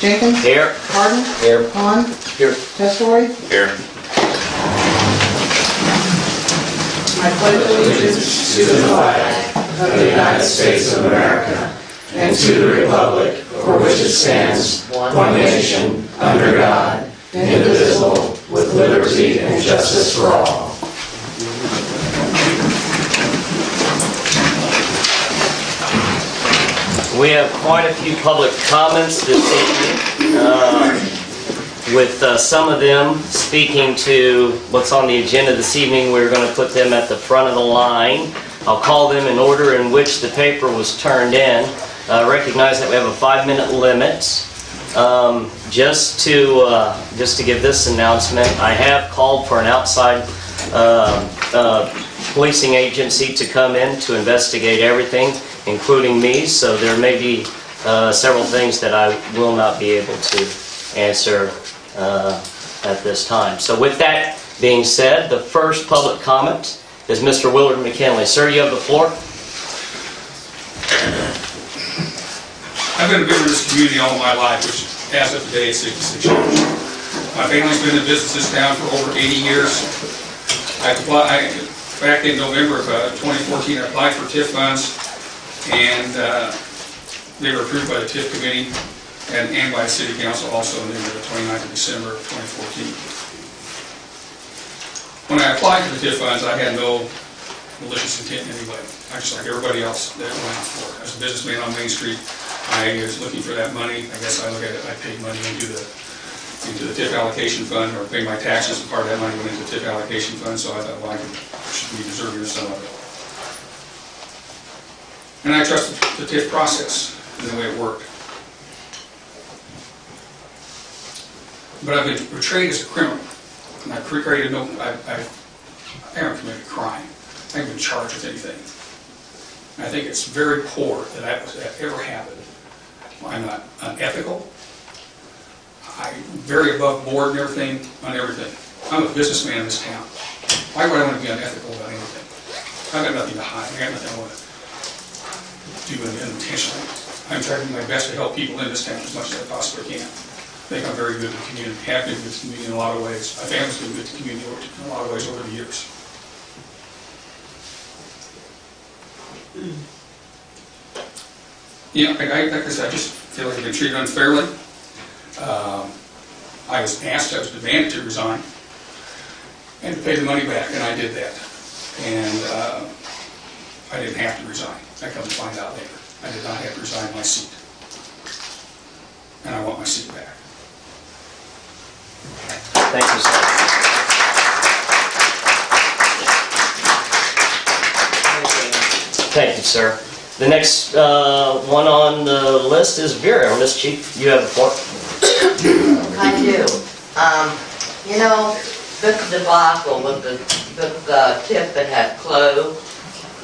Jenkins? Here. Harden? Here. Hahn? Here. Testori? Here. I pledge allegiance to the flag of the United States of America and to the republic for which it stands, one nation, under God, indivisible, with liberty and justice for all. We have quite a few public comments this evening, with some of them speaking to what's on the agenda this evening. We're going to put them at the front of the line. I'll call them in order in which the paper was turned in. Recognize that we have a 5-minute limit. Just to give this announcement, I have called for an outside policing agency to come in to investigate everything, including me, so there may be several things that I will not be able to answer at this time. So with that being said, the first public comment is Mr. Willard McKinley. Sir, you have the floor. I've been a member of this community all my life, which as of today is 66 years. My family's been in business in this town for over 80 years. Back in November of 2014, I applied for TIF funds, and they were approved by the TIF committee and by the city council also on the 29th of December of 2014. When I applied for the TIF funds, I had no malicious intent in any way. I just like everybody else that went out for it. As a businessman on Main Street, I was looking for that money. I guess I look at it, I paid money into the TIF allocation fund, or pay my taxes, and part of that money went into the TIF allocation fund, so I thought, well, I should be deserving of some of it. And I trusted the TIF process and the way it worked. But I've been portrayed as a criminal, and I've created I haven't committed a crime. I haven't been charged with anything. And I think it's very poor that ever happened. I'm not unethical. I'm very above board and everything on everything. I'm a businessman in this town. Why would I want to be unethical about anything? I've got nothing to hide. I've got nothing I want to do unintentionally. I'm trying to do my best to help people in this town as much as I possibly can. I think I'm very good to the community, have been good to the community in a lot of ways. My family's been good to the community in a lot of ways over the years. Yeah, like I said, I just feel like I've been treated unfairly. I was demanded to resign and to pay the money back, and I did that. And I didn't have to resign. I come to find out later. I did not have to resign my seat. And I want my seat back. Thank you, sir. Thank you, sir. The next one on the list is Vera. Miss Chief, you have the floor. I do. You know, this debacle with the TIF that had closed,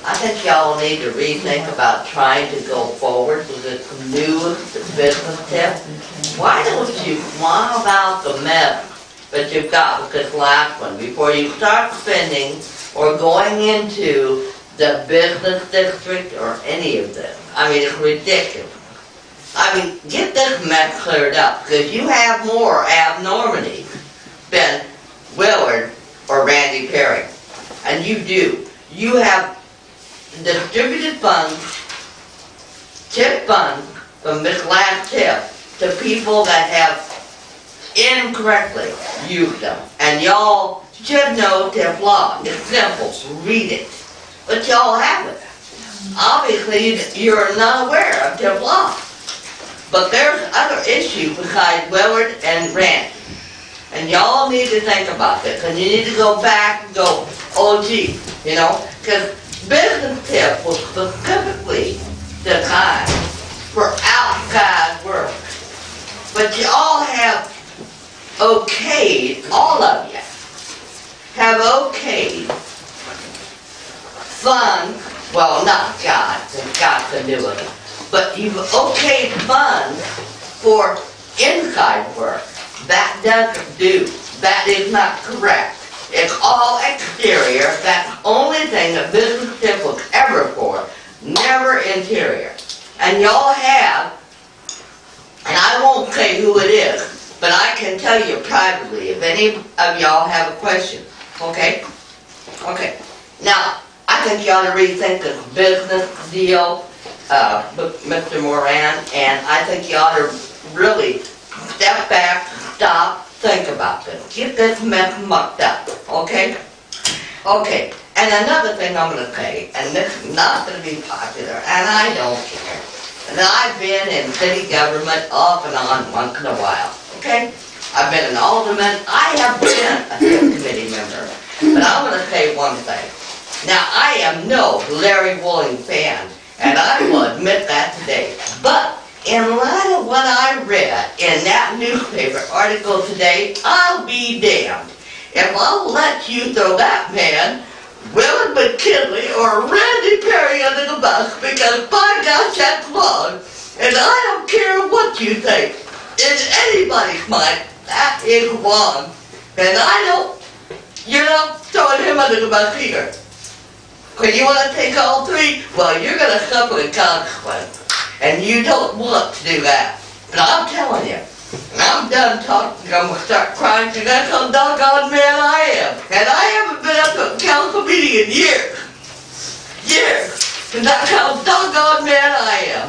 I think y'all need to rethink about trying to go forward with this new business TIF. Why don't you swab out the mess that you've got with this last one before you start spending or going into the business district or any of this? I mean, it's ridiculous. I mean, get this mess cleared up, because you have more abnormalities than Willard or Randy Perry. And you do. You have distributed funds, TIF funds, from this last TIF to people that have incorrectly used them. And y'all should know TIF law. It's simple. Read it. But y'all haven't. Obviously, you're not aware of TIF law. But there's other issues besides Willard and Randy. And y'all need to think about this. And you need to go back and go, oh gee, you know, because business TIF was specifically designed for outside work. But you all have okayed, all of you, have okayed funds, well, not God, because God can do it, but you've okayed funds for inside work. That doesn't do. That is not correct. It's all exterior. That's the only thing that business TIF was ever for. Never interior. And y'all have, and I won't okay who it is, but I can tell you privately if any of y'all have a question, okay? Okay. Now, I think you ought to rethink this business deal, with Mr. Moran, and I think you ought to really step back, stop, think about this. Get this mess mucked up, okay? Okay, and another thing I'm gonna say, and this is not gonna be popular, and I don't care. And I've been in city government off and on once in a while, okay? I've been an alderman, I have been a city committee member, but I'm gonna say one thing. Now, I am no Larry Wooling fan, and I will admit that today, but in light of what I read in that newspaper article today, I'll be damned if I'll let you throw that man, Willard McKinley, or Randy Perry under the bus, because by gosh, that's wrong. And I don't care what you think. In anybody's mind, that is wrong. And I don't, you're not throwing him under the bus either. When you want to take all three, well, you're going to suffer the consequence. And you don't want to do that. But I'm telling you, I'm done talking, I'm going to start crying because that's how doggone man I am. And I haven't been up to a council meeting in years. Years. And that's how doggone man I am.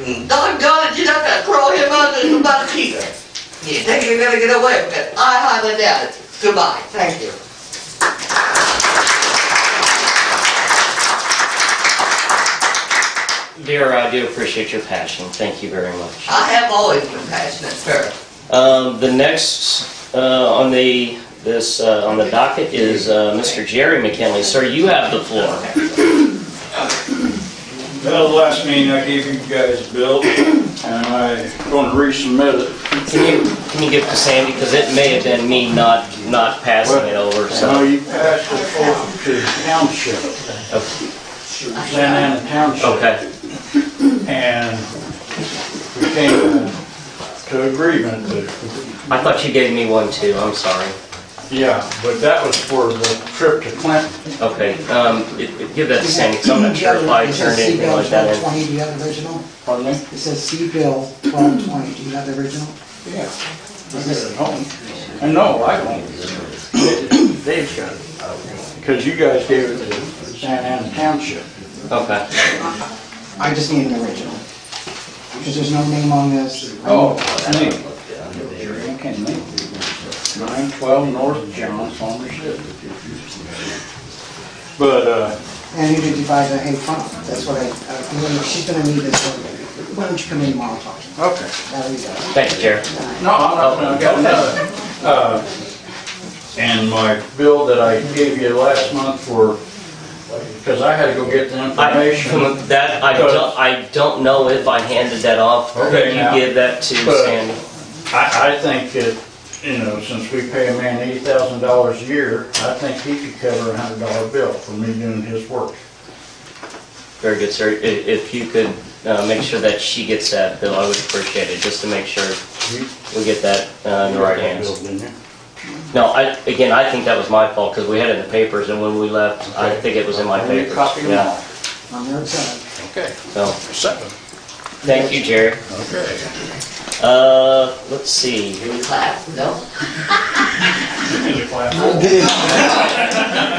And doggone it, you're not going to throw him under the bus either. You think you're going to get away with it? I highly doubt it. Goodbye. Thank you. Dear, I do appreciate your passion. Thank you very much. I have always been passionate, sir. The next on the docket is Mr. Jerry McKinley. Sir, you have the floor. Well, the last meeting I gave you guys a bill, and I'm going to resubmit it. Can you give it to Sandy, because it may have been me not passing it over. No, So you passed it over to the township, Santa Ana Township. okay, And we came to agreement that, I thought you gave me one too. I'm sorry. yeah, but that was for the trip to Clinton. Okay, give that to Sandy, because I'm not sure if I turned anything like that in. 1220, do you have the original? Pardon me? It says C bill 1220, do you have the original? Yeah. I got it at home. And no, I don't. Dave's got it. Because you guys gave it to Santa Ana Township. Okay. I just need an original. Because there's no name on this. Oh, me. Okay, me. 912 North John, Farmersville. But, And you did divide the hay farm, that's what she's gonna need this one. Why don't you come in tomorrow and talk to her? okay. There you go. Thank you, Jerry. No, I got another. And my bill that I gave you last month for, because I had to go get the information. I don't know if I handed that off. Okay, Could now, you give that to but- Sandy? I think that, you know, since we pay a man $80,000 a year, I think he could cover a $100 bill for me doing his work. Very good, sir. If you could make sure that she gets that bill, I would appreciate it, just to make sure we get that in the right hands. Bill, didn't you? No, I think that was my fault, because we had it in the papers, and when we left, I think it was in my Let me papers. copy them Yeah, all. On your side. Okay. so, Second. thank you, Jerry. Okay. Let's see. Any class? No? I'll get it.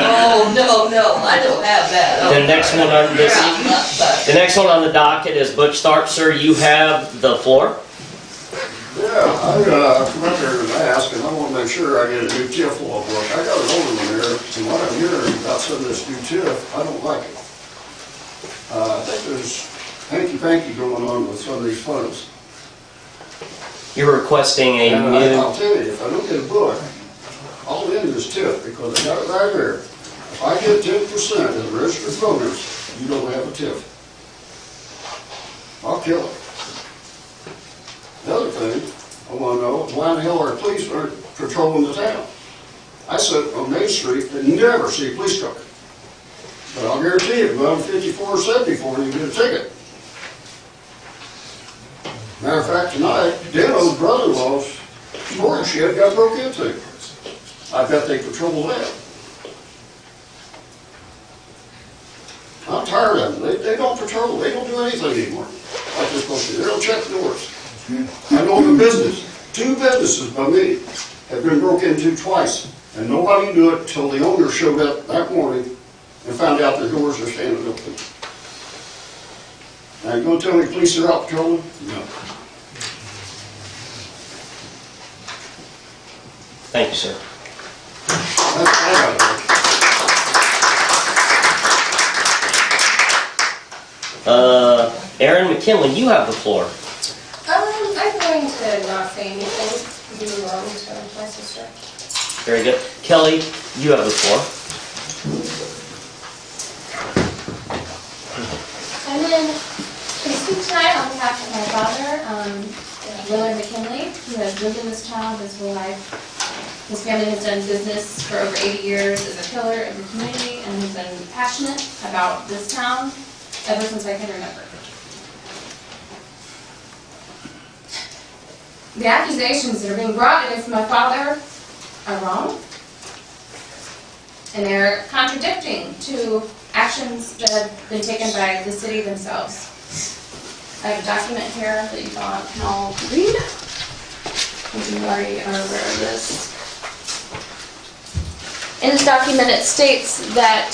Oh, no, I don't have that. The next one on this, Yeah, I'm not, but- the next one on the docket is Butch Tharp. Sir, you have the floor. Yeah, I come up there and ask, and I want to make sure I get a new TIF law book. I got an older one there, and what I'm hearing about some of this new TIF, I don't like it. I think there's hanky-panky going on with some of these funds. You're requesting a And new, I'll tell you, if I don't get a book, I'll end this TIF, because I got it right here. If I get 10% of the registered voters, you don't have a TIF. I'll kill it. The other thing, I want to know, why the hell our police aren't patrolling the town? I sit on Main Street and never see a police truck. But I'll guarantee you, go on 54 or 74 and you get a ticket. Matter of fact, tonight, Dino's brother-in-law's storage shed got broke into. I bet they patrol that. I'm tired of them. They don't patrol, they don't do anything anymore. Like they're supposed to. They don't check the doors. I know the business. 2 businesses by me have been broke into twice, and nobody knew it till the owner showed up that morning and found out the doors are standing open. Now, you gonna tell me police are out patrolling? No. Thank you, sir. That's all I got. Aaron McKinley, you have the floor. I'm going to not say anything, do wrong to my sister. Very good. Kelly, you have the floor. I'm in to speak tonight on behalf of my father, Willard McKinley, who has lived in this town his whole life. His family has done business for over 80 years as a pillar of the community and has been passionate about this town ever since I can remember. The accusations that are being brought against my father are wrong, and they're contradicting to actions that have been taken by the city themselves. I have a document here that you all can all read. You already are aware of this. In this document, it states that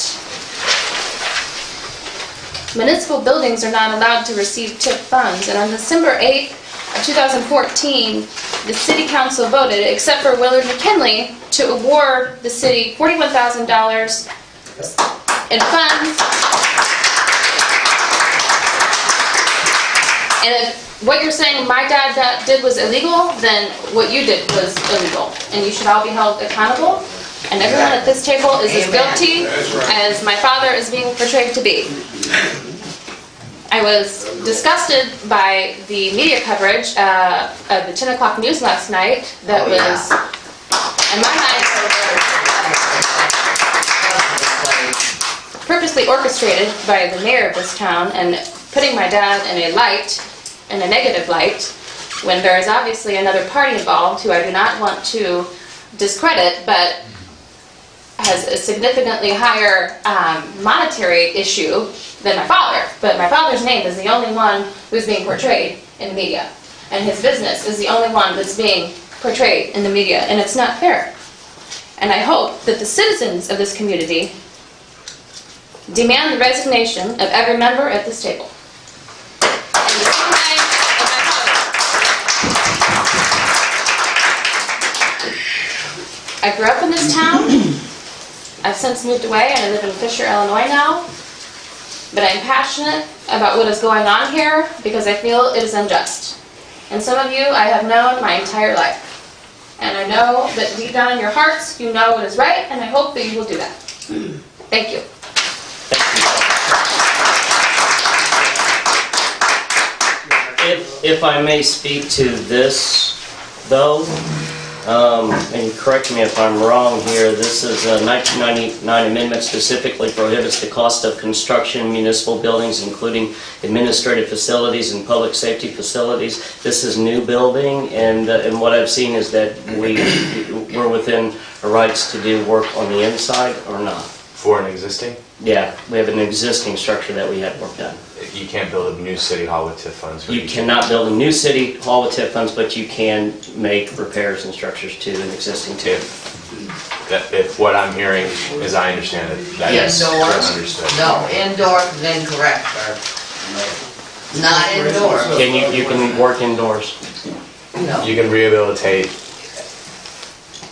municipal buildings are not allowed to receive TIP funds, and on December 8th of 2014, the City Council voted, except for Willard McKinley, to award the city $41,000 in funds. And if what you're saying my dad did was illegal, then what you did was illegal, and you should all be held accountable. And everyone at this table is as guilty as my father is being portrayed to be. I was disgusted by the media coverage of the 10 o'clock news last night that was, in my mind, purposely orchestrated by the mayor of this town and putting my dad in a negative light, when there is obviously another party involved who I do not want to discredit, but has a significantly higher monetary issue than my father. But my father's name is the only one who's being portrayed in the media. And his business is the only one that's being portrayed in the media. And it's not fair. And I hope that the citizens of this community demand the resignation of every member at this table. And the same way of my father. I grew up in this town. I've since moved away and I live in Fisher, Illinois now, but I'm passionate about what is going on here because I feel it is unjust. And some of you I have known my entire life. And I know that deep down in your hearts you know what is right, and I hope that you will do that. Thank you. If I may speak to this, though, and correct me if I'm wrong here, this is a 1999 amendment specifically prohibits the cost of construction municipal buildings, including administrative facilities and public safety facilities. This is new building, and what I've seen is that we're within our rights to do work on the inside or not. For an existing? Yeah, we have an existing structure that we had work done. You can't build a new city hall with TIF funds. You cannot build a new city hall with TIF funds, but you can make repairs and structures to an existing TIF. If what I'm hearing, as I understand it, that is understood. No, indoors is incorrect, sir. Not indoors. You can work indoors. No. You can rehabilitate,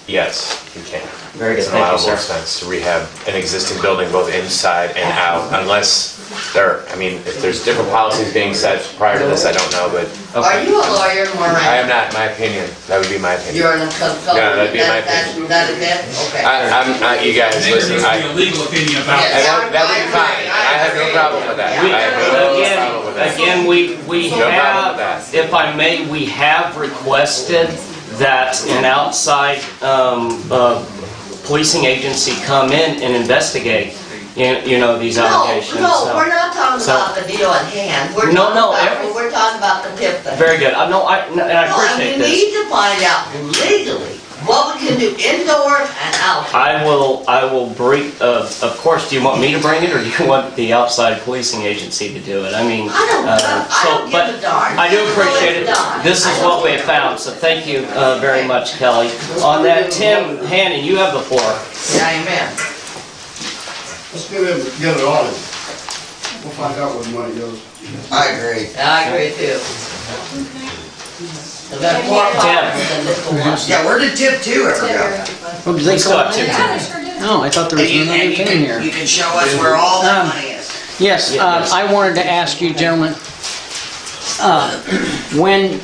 yes, you can. Very good, It's an thank you, allowable sir. expense to rehab an existing building both inside and out, unless if there's different policies being set prior to this, I don't know, but Are you a lawyer, Moran? I am not, my opinion, that would be my opinion. You're a consultant? No, that'd be my opinion. That is it? Okay. You guys, listen, There needs to be a legal opinion about it. and that would be fine, I have no problem with that. I have no problem with that. Again, we No problem with have, that. if I may, we have requested that an outside policing agency come in and investigate, these allegations. No, so. we're not talking So- about the deal at hand. We're No, we're talking about the TIF thing. Very good. And I appreciate We this. need to find out legally what we can do indoors and outside. I will bring, of course, do you want me to bring it, or do you want the outside policing agency to do it? I mean, I don't give a darn. but I do appreciate it. this is what we have found, so thank you very much, Kelly. On that, Tim Hannon, you have the floor. Yeah, amen. Let's get it audited. We'll find out where the money goes. I agree. I agree too. There's been more problems than this one. Yeah, where did tip 2 ever go? Oh, did they Let's go up, Tim. No, I thought there was And another you thing here. can show us where all that money is. Yes, I wanted to ask you, gentlemen, when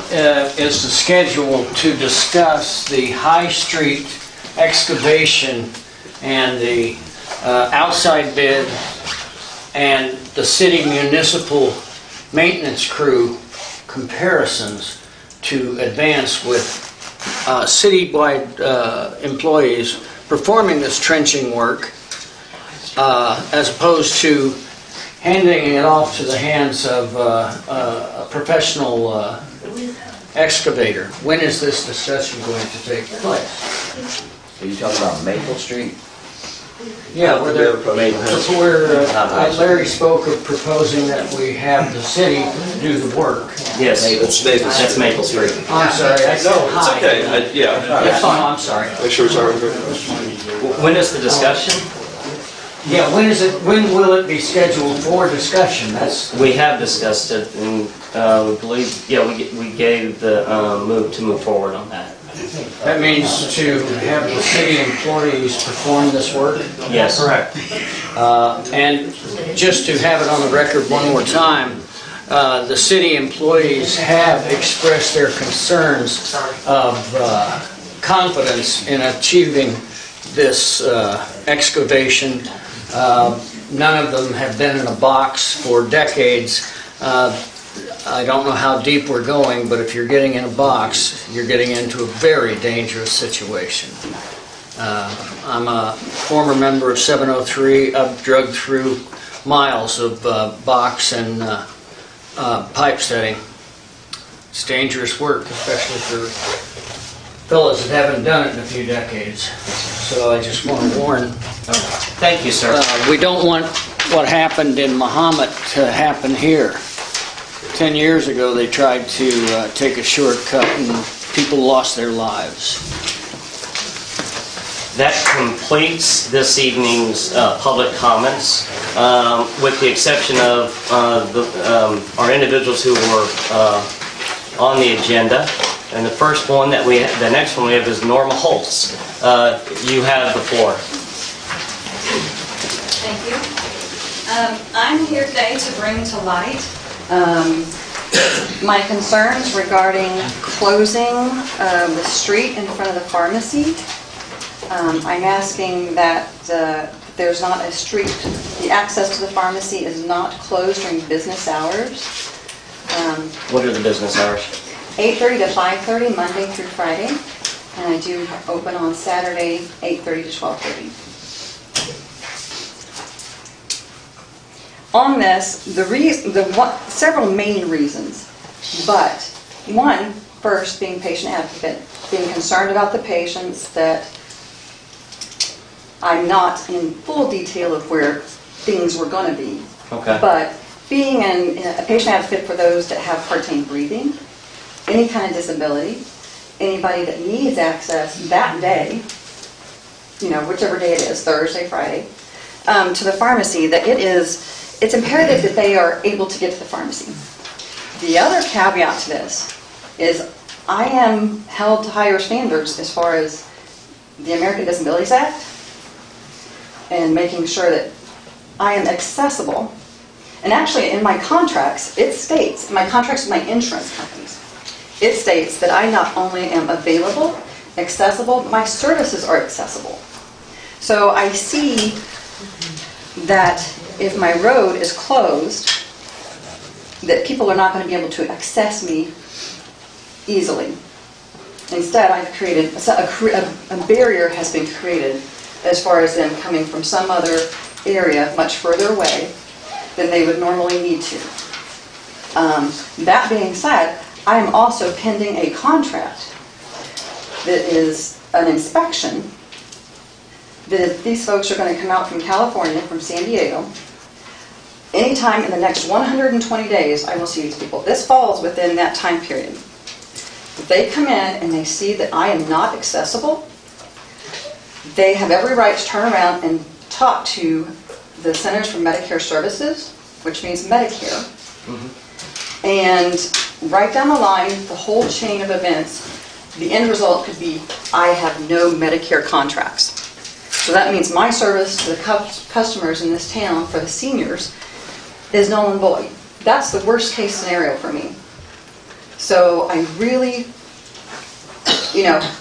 is the schedule to discuss the High Street excavation and the outside bid and the city municipal maintenance crew comparisons to advance with citywide employees performing this trenching work as opposed to handing it off to the hands of a professional excavator? When is this discussion going to take place? Are you talking about Maple Street? Yeah, where Larry spoke of proposing that we have the city do the work. Yes, that's Maple Street. I'm sorry, I said hi. Yeah. That's fine, I'm sorry. Make sure it's already. When is the discussion? Yeah, when will it be scheduled for discussion? We have discussed it, and we believe, yeah, we gave the move forward on that. That means to have the city employees perform this work? Yes. Correct. And just to have it on the record one more time, the city employees have expressed their concerns of confidence in achieving this excavation. None of them have been in a box for decades. I don't know how deep we're going, but if you're getting in a box, you're getting into a very dangerous situation. I'm a former member of 703. I've drug through miles of box and pipe setting. It's dangerous work, especially for fellas that haven't done it in a few decades. So I just want to warn. Thank you, sir. We don't want what happened in Mahomet to happen here. 10 years ago, they tried to take a shortcut and people lost their lives. That completes this evening's public comments, with the exception of our individuals who were on the agenda. And the next one we have is Norma Holtz. You have the floor. Thank you. I'm here today to bring to light my concerns regarding closing the street in front of the pharmacy. I'm asking that there's not a street, the access to the pharmacy is not closed during business hours. What are the business hours? 8:30 to 5:30, Monday through Friday, and I do open on Saturday, 8:30 to 12:30. On this, several main reasons, but one, first, being patient advocate, being concerned about the patients, that I'm not in full detail of where things were going to be. Okay. But being a patient advocate for those that have hard time breathing, any kind of disability, anybody that needs access that day, whichever day it is, Thursday, Friday, to the pharmacy, that it's imperative that they are able to get to the pharmacy. The other caveat to this is I am held to higher standards as far as the American Disabilities Act and making sure that I am accessible. And actually in my contracts, it states, in my contracts with my insurance companies, it states that I not only am available, accessible, but my services are accessible. So I see that if my road is closed, that people are not going to be able to access me easily. Instead, I've created, a barrier has been created as far as them coming from some other area much further away than they would normally need to. That being said, I am also pending a contract that is an inspection that these folks are going to come out from California, from San Diego. Anytime in the next 120 days, I will see these people. This falls within that time period. they come in and they see that I am not accessible, they have every right to turn around and talk to the Centers for Medicare Services, which means Medicare, and right down the line, the whole chain of events, the end result could be, I have no Medicare contracts. So that means my service to the customers in this town, for the seniors, is null and void. That's the worst case scenario for me. So I really,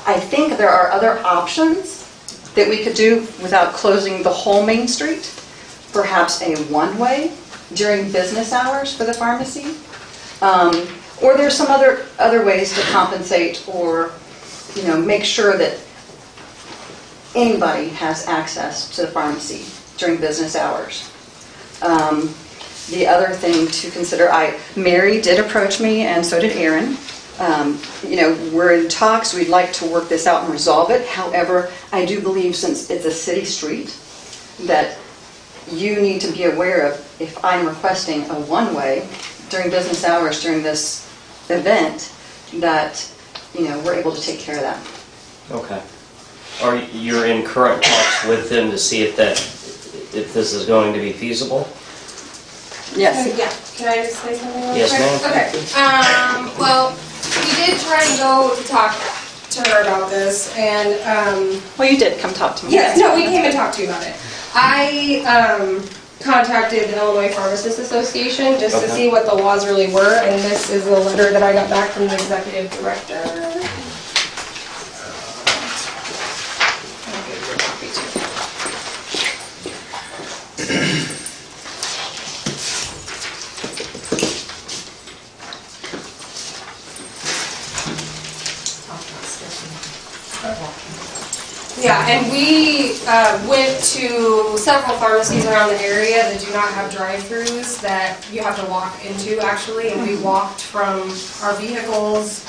I think there are other options that we could do without closing the whole Main Street. Perhaps a one-way during business hours for the pharmacy. Or there's some other ways to compensate or, make sure that anybody has access to the pharmacy during business hours. The other thing to consider, Mary did approach me and so did Aaron. We're in talks, we'd like to work this out and resolve it. However, I do believe since it's a city street that you need to be aware of if I'm requesting a one-way during business hours during this event that, we're able to take care of that. Okay. Are you're in current talks with them to see if this is going to be feasible? Yes. Yeah, can I just say something real quick? Yes, ma'am. Okay, well, we did try and go to talk to her about this, and, Well, you did come talk to me. yes, no, we came and talked to you about it. I, contacted the Illinois Pharmacists Association just to Okay. see what the laws really were, and this is the letter that I got back from the executive director. I'll give you a copy too. Yeah, and we went to several pharmacies around the area that do not have drive-throughs that you have to walk into, actually, and we walked from our vehicles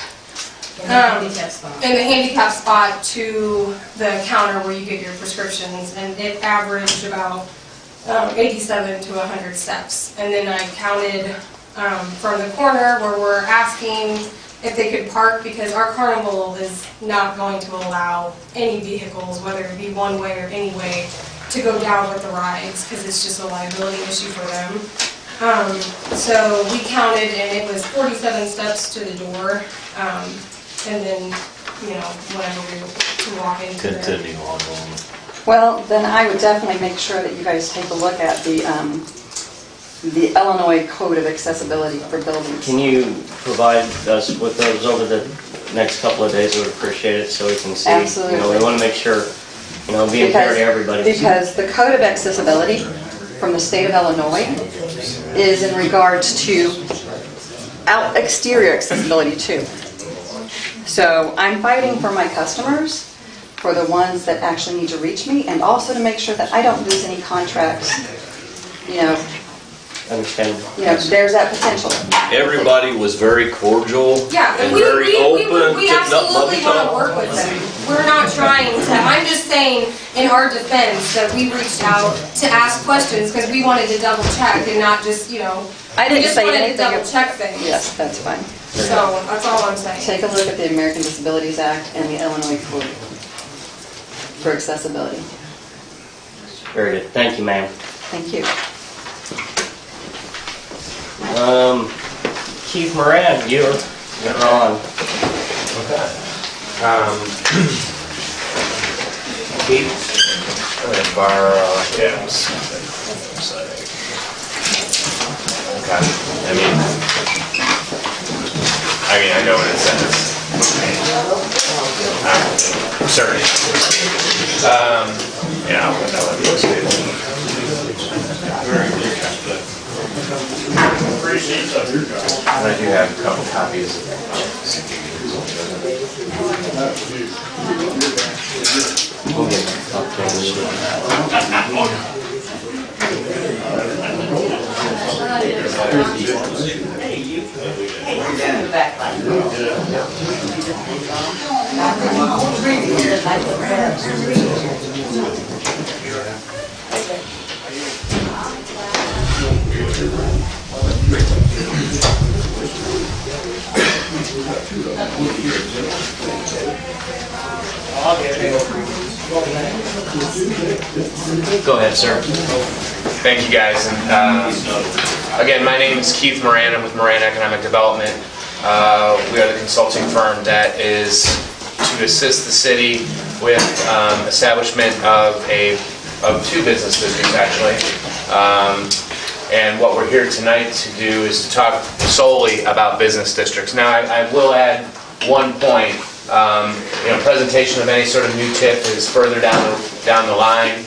in the handicap spot to the counter where you get your prescriptions, and it averaged about 87 to 100 steps. And then I counted from the corner where we're asking if they could park, because our carnival is not going to allow any vehicles, whether it be one way or any way, to go down with the rides, because it's just a liability issue for them. So we counted, and it was 47 steps to the door, and then, whenever we walk into there. Continue on. Well, then I would definitely make sure that you guys take a look at the Illinois Code of Accessibility for Buildings. Can you provide us with those over the next couple of days? We would appreciate it so we can see. Absolutely. We want to make sure, being fair to everybody. Because the Code of Accessibility from the state of Illinois is in regards to exterior accessibility too. So I'm fighting for my customers, for the ones that actually need to reach me, and also to make sure that I don't lose any contracts. Understand. There's that potential. Everybody was very cordial Yeah, and we very open. we kept up absolutely buddy want to talk. work with them. We're not trying to, I'm just saying, in our defense, that we reached out to ask questions because we wanted to double check and not just, I didn't we just say wanted to anything. double check things. Yes, that's fine. So, that's all I'm saying. Take a look at the American Disabilities Act and the Illinois Code for accessibility. Very good. Thank you, ma'am. Thank you. Keith Moran, you're on. Okay. Keith, I'm gonna borrow. Yes. Okay. I know what it says. I'm certain. Yeah, I'll put that one listed. I do have a couple copies of We'll get Go ahead, sir. Thank you, guys. And again, my name is Keith Moran. I'm with Moran Economic Development. We are the consulting firm that is to assist the city with establishment of two business districts, actually. And what we're here tonight to do is to talk solely about business districts. Now, I will add one point. Presentation of any sort of new TIF is further down the line.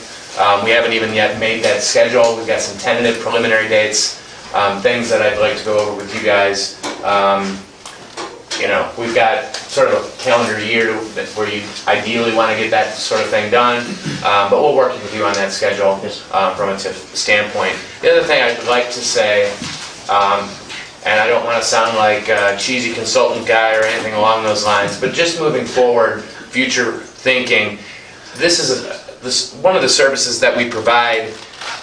We haven't even yet made that schedule. We've got some tentative preliminary dates, things that I'd like to go over with you guys. We've got sort of a calendar year where you ideally want to get that sort of thing done, but we'll work with you on that schedule from a TIF standpoint. The other thing I'd like to say, and I don't want to sound like a cheesy consultant guy or anything along those lines, but just moving forward, future thinking, this is one of the services that we provide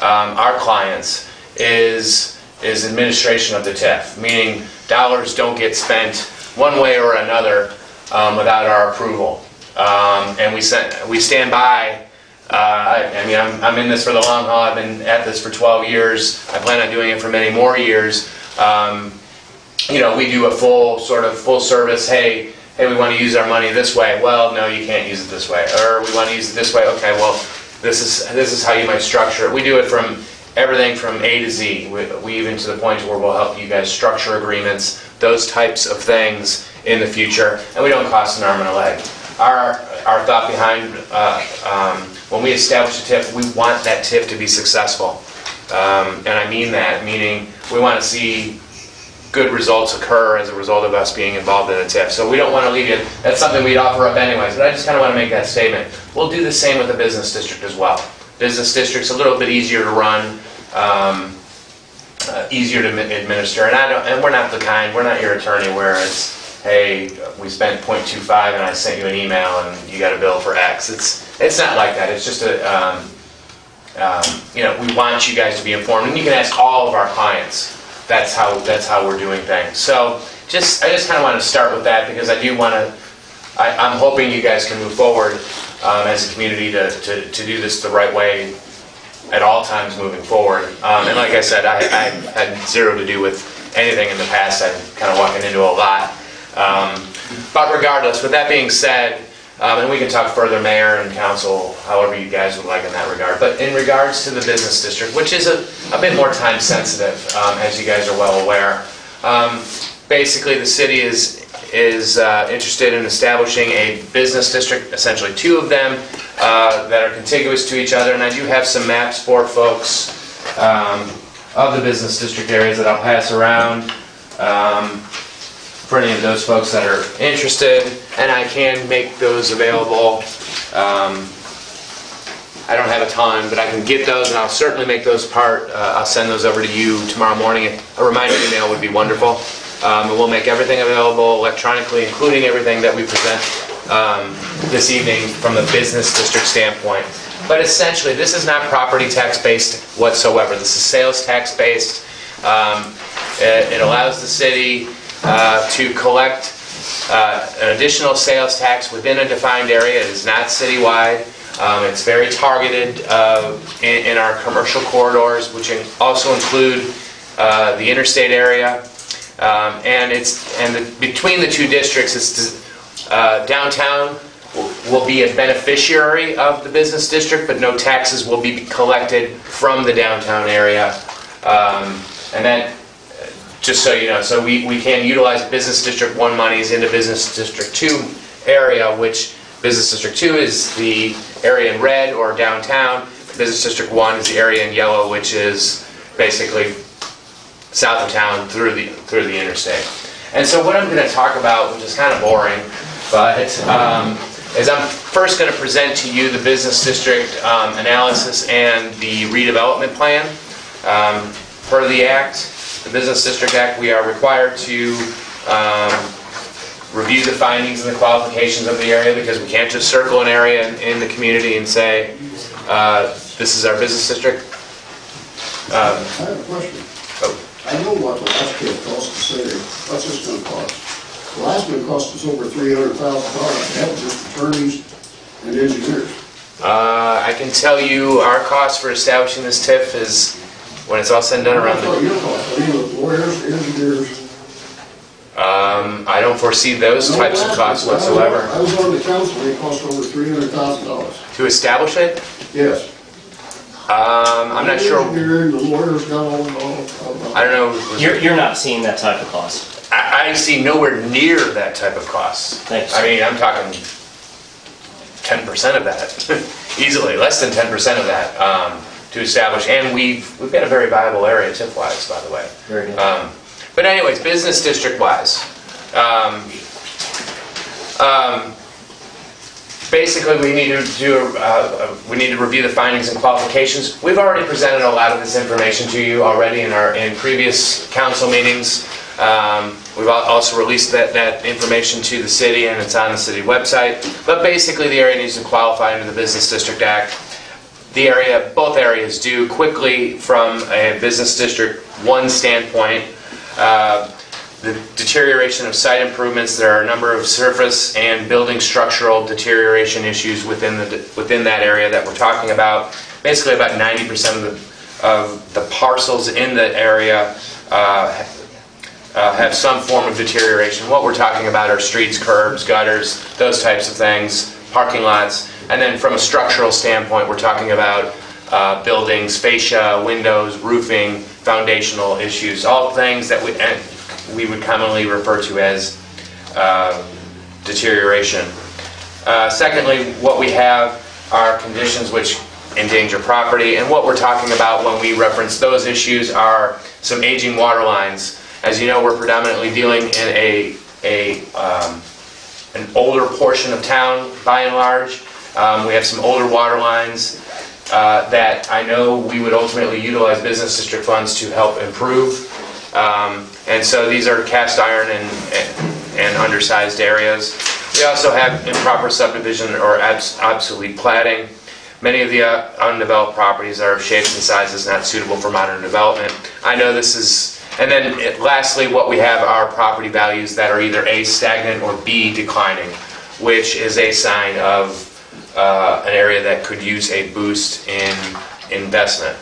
our clients is administration of the TIF, meaning dollars don't get spent one way or another without our approval. And we stand by. I'm in this for the long haul. I've been at this for 12 years. I plan on doing it for many more years. We do a full service. Hey, we want to use our money this way. Well, no, you can't use it this way. Or we want to use it this way. Okay, well, this is how you might structure it. We do it from everything from A to Z. We even to the point where we'll help you guys structure agreements, those types of things in the future, and we don't cost an arm and a leg. Our thought behind when we establish a TIF, we want that TIF to be successful, and I mean that, meaning we want to see good results occur as a result of us being involved in a TIF. So we don't want to leave you. That's something we'd offer up anyways, but I just kind of want to make that statement. We'll do the same with the business district as well. Business district's a little bit easier to run, easier to administer, and we're not the kind. We're not your attorney where it's, hey, we spent 0.25 and I sent you an email and you got a bill for X. It's not like that. It's just we want you guys to be informed, and you can ask all of our clients. That's how we're doing things. So I just kind of want to start with that because I do want to. I'm hoping you guys can move forward as a community to do this the right way at all times moving forward. And like I said, I had zero to do with anything in the past. I'm kind of walking into a lot. But regardless, with that being said, and we can talk further, Mayor and Council, however you guys would like in that regard. But in regards to the business district, which is a bit more time sensitive, as you guys are well aware, basically the city is interested in establishing a business district, essentially two of them, that are contiguous to each other. And I do have some maps for folks of the business district areas that I'll pass around for any of those folks that are interested, and I can make those available. I don't have a ton, but I can get those, and I'll certainly make those I'll send those over to you tomorrow morning. A reminder email would be wonderful. And we'll make everything available electronically, including everything that we present this evening from the business district standpoint. But essentially, this is not property tax based whatsoever. This is sales tax based. It allows the city to collect an additional sales tax within a defined area. It is not citywide. It's very targeted in our commercial corridors, which also include the interstate area. Between the two districts, downtown will be a beneficiary of the business district, but no taxes will be collected from the downtown area. And then, just so you know, so we can utilize Business District 1 monies into Business District 2 area, which Business District 2 is the area in red, or downtown. Business District 1 is the area in yellow, which is basically south of town through the interstate. And so what I'm going to talk about, which is kind of boring, but is I'm first going to present to you the business district analysis and the redevelopment plan. Per the Act, the Business District Act, we are required to review the findings and the qualifications of the area, because we can't just circle an area in the community and say, this is our business district. I have a question. I know what the last kid costs the city. What's this going to cost? The last one cost us over $300,000. That was just attorneys and engineers. I can tell you our cost for establishing this TIF is, when it's all said and done, around That's what your cost, I mean, with lawyers, engineers. I don't foresee those types of costs whatsoever. I was on the council, it cost over $300,000. To establish it? Yes. I'm not sure. The engineer, the lawyers got all involved. I don't know. You're not seeing that type of cost. I see nowhere near that type of cost. Thanks. I mean, I'm talking 10% of that, easily, less than 10% of that to establish. And we've got a very viable area TIF-wise, by the way. Very good. But anyways, business district-wise, basically we need to we need to review the findings and qualifications. We've already presented a lot of this information to you already in previous council meetings. We've also released that information to the city, and it's on the city website. But basically, the area needs to qualify under the Business District Act. Both areas do quickly from a Business District 1 standpoint. The deterioration of site improvements, there are a number of surface and building structural deterioration issues within that area that we're talking about. Basically, about 90% of the parcels in the area have some form of deterioration. What we're talking about are streets, curbs, gutters, those types of things, parking lots. And then from a structural standpoint, we're talking about buildings, fascia, windows, roofing, foundational issues, all things that we would commonly refer to as deterioration. Secondly, what we have are conditions which endanger property, and what we're talking about when we reference those issues are some aging water lines. As you know, we're predominantly dealing in an older portion of town, by and large. We have some older water lines that I know we would ultimately utilize business district funds to help improve. And so these are cast iron and undersized areas. We also have improper subdivision or obsolete platting. Many of the undeveloped properties are of shapes and sizes not suitable for modern development. I know this is. And then lastly, what we have are property values that are either A, stagnant, or B, declining, which is a sign of an area that could use a boost in investment.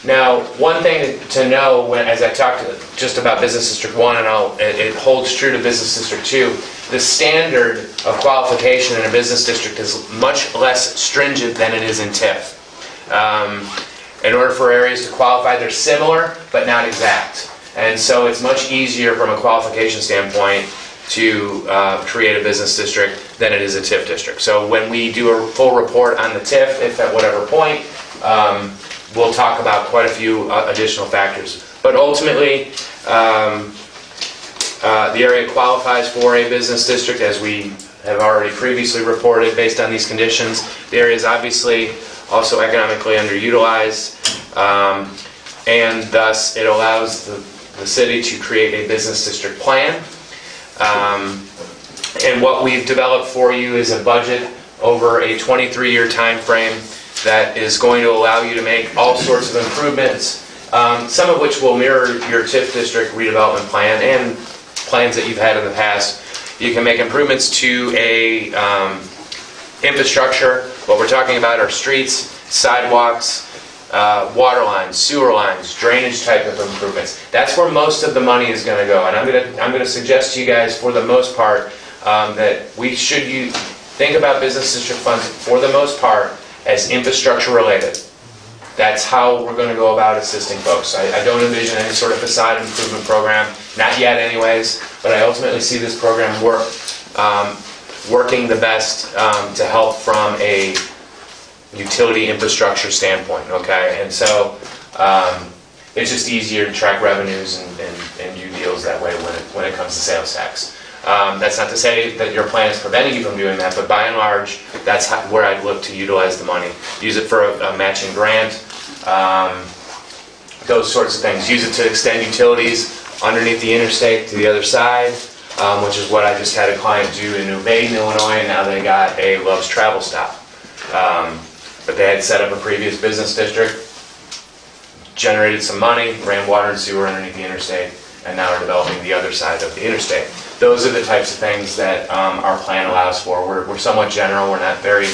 Now, one thing to know, as I talked just about Business District 1, and it holds true to Business District 2, the standard of qualification in a business district is much less stringent than it is in TIF. In order for areas to qualify, they're similar, but not exact. And so it's much easier from a qualification standpoint to create a business district than it is a TIF district. So when we do a full report on the TIF, if at whatever point, we'll talk about quite a few additional factors. But ultimately, the area qualifies for a business district, as we have already previously reported based on these conditions. The area is obviously also economically underutilized, and thus it allows the city to create a business district plan. And what we've developed for you is a budget over a 23-year time frame that is going to allow you to make all sorts of improvements, some of which will mirror your TIF district redevelopment plan and plans that you've had in the past. You can make improvements to a infrastructure. What we're talking about are streets, sidewalks, water lines, sewer lines, drainage type of improvements. That's where most of the money is going to go. And I'm going to suggest to you guys, for the most part, that we should think about business district funds for the most part as infrastructure related. That's how we're going to go about assisting folks. I don't envision any sort of facade improvement program, not yet anyways, but I ultimately see this program working the best to help from a utility infrastructure standpoint, okay? And so it's just easier to track revenues and do deals that way when it comes to sales tax. That's not to say that your plan is preventing you from doing that, but by and large, that's where I'd look to utilize the money. Use it for a matching grant, those sorts of things. Use it to extend utilities underneath the interstate to the other side, which is what I just had a client do in New Baden, Illinois, and now they got a Love's Travel Stop. But they had set up a previous business district, generated some money, ran water and sewer underneath the interstate, and now are developing the other side of the interstate. those are the types of things that our plan allows for. We're somewhat general, we're not very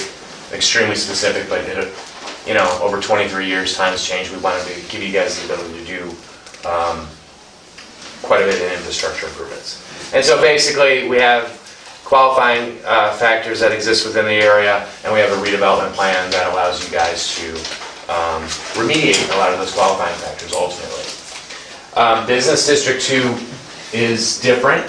extremely specific, but over 23 years, times change. We wanted to give you guys the ability to do quite a bit in infrastructure improvements. And so basically, we have qualifying factors that exist within the area, and we have a redevelopment plan that allows you guys to remediate a lot of those qualifying factors ultimately. Business District 2 is different,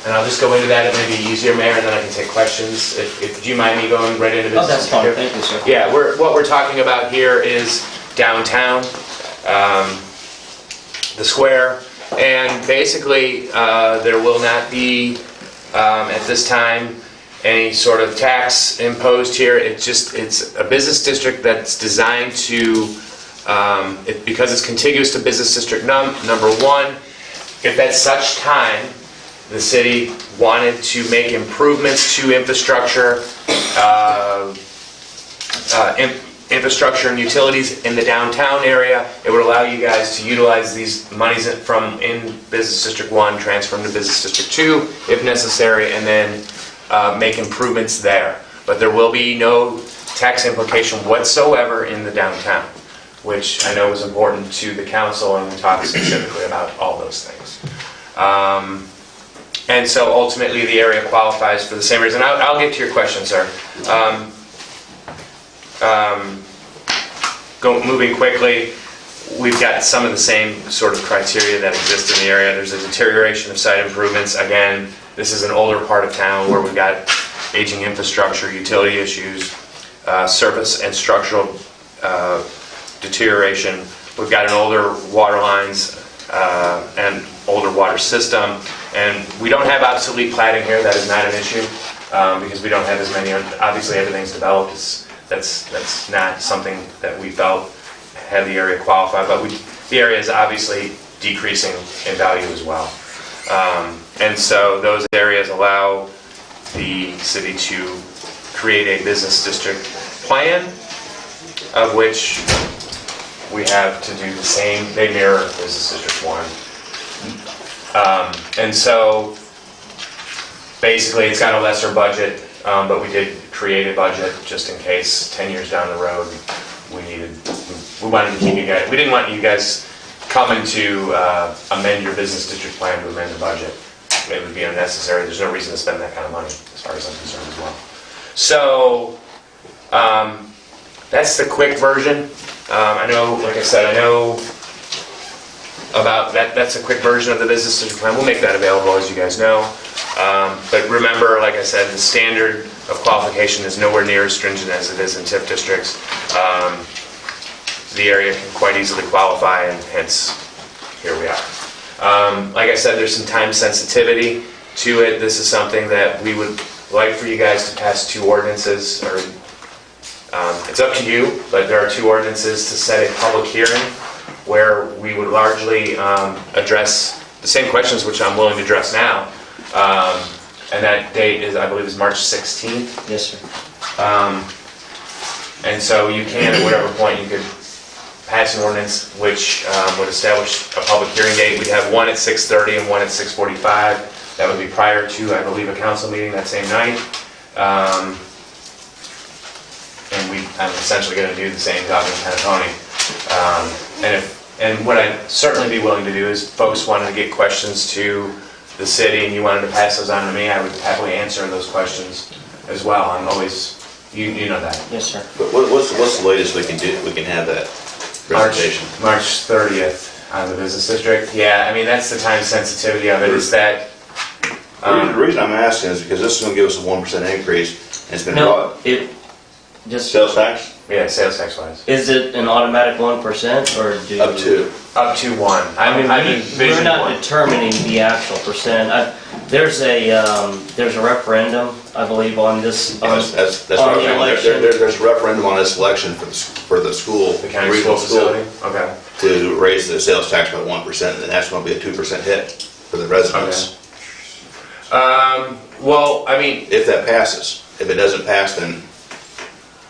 and I'll just go into that. It may be easier, Mayor, and then I can take questions. Do you mind me going right into Business that's District 2? fine, thank you, sir. Yeah, what we're talking about here is downtown, the square, and basically there will not be at this time any sort of tax imposed here. It's a business district that's designed to, because it's contiguous to Business District number 1, if at such time the city wanted to make improvements to infrastructure, infrastructure and utilities in the downtown area, it would allow you guys to utilize these monies from in Business District 1, transfer them to Business District 2 if necessary, and then make improvements there. But there will be no tax implication whatsoever in the downtown, which I know is important to the council, and we talked specifically about all those things. And so ultimately the area qualifies for the same reason. I'll get to your question, sir. Moving quickly, we've got some of the same sort of criteria that exist in the area. There's a deterioration of site improvements. Again, this is an older part of town where we've got aging infrastructure, utility issues, surface and structural deterioration. We've got an older water lines and older water system. And we don't have obsolete platting here. That is not an issue because we don't have as many. Obviously, everything's developed. That's not something that we felt had the area qualify. But the area is obviously decreasing in value as well. And so those areas allow the city to create a business district plan, of which we have to do the same. They mirror Business District 1. And so basically it's got a lesser budget, but we did create a budget just in case 10 years down the road we wanted to keep you guys, we didn't want you guys coming to amend your business district plan to amend the budget. It would be unnecessary. There's no reason to spend that kind of money as far as I'm concerned as well. So that's the quick version. I know, like I said, I know about that. That's a quick version of the business district plan. We'll make that available, as you guys know. But remember, like I said, the standard of qualification is nowhere near as stringent as it is in TIF districts. The area can quite easily qualify, and hence, here we are. Like I said, there's some time sensitivity to it. This is something that we would like for you guys to pass 2 ordinances, or it's up to you, but there are 2 ordinances to set a public hearing where we would largely address the same questions which I'm willing to address now. And that date is, I believe, is March 16th. Yes, sir. And so you can, at whatever point, you could pass an ordinance which would establish a public hearing date. We'd have one at 6:30 and one at 6:45. That would be prior to, I believe, a council meeting that same night. And I'm essentially going to do the same job in Pantone. And what I'd certainly be willing to do is, folks wanted to get questions to the city and you wanted to pass those on to me, I would happily answer those questions as well. I'm always, you know that. Yes, sir. But what's the latest we can do? We can have that presentation. March 30th on the business district. Yeah, I mean that's the time sensitivity of it. Is that the reason I'm asking is because this is going to give us a 1% increase, and it's been No, brought. it just Sales tax? Yeah, sales tax wise. Is it an automatic 1% or do Up to. Up to 1. I mean, we're Vision not 1. determining the actual percent. There's a referendum, I believe, on this That's what on I'm the saying. election. There's a referendum on this election for the school, The county regional school facility. Okay. to raise the sales tax by 1%, and that's going to be a 2% hit for the residents. Well, I mean, If that passes. If it doesn't pass, then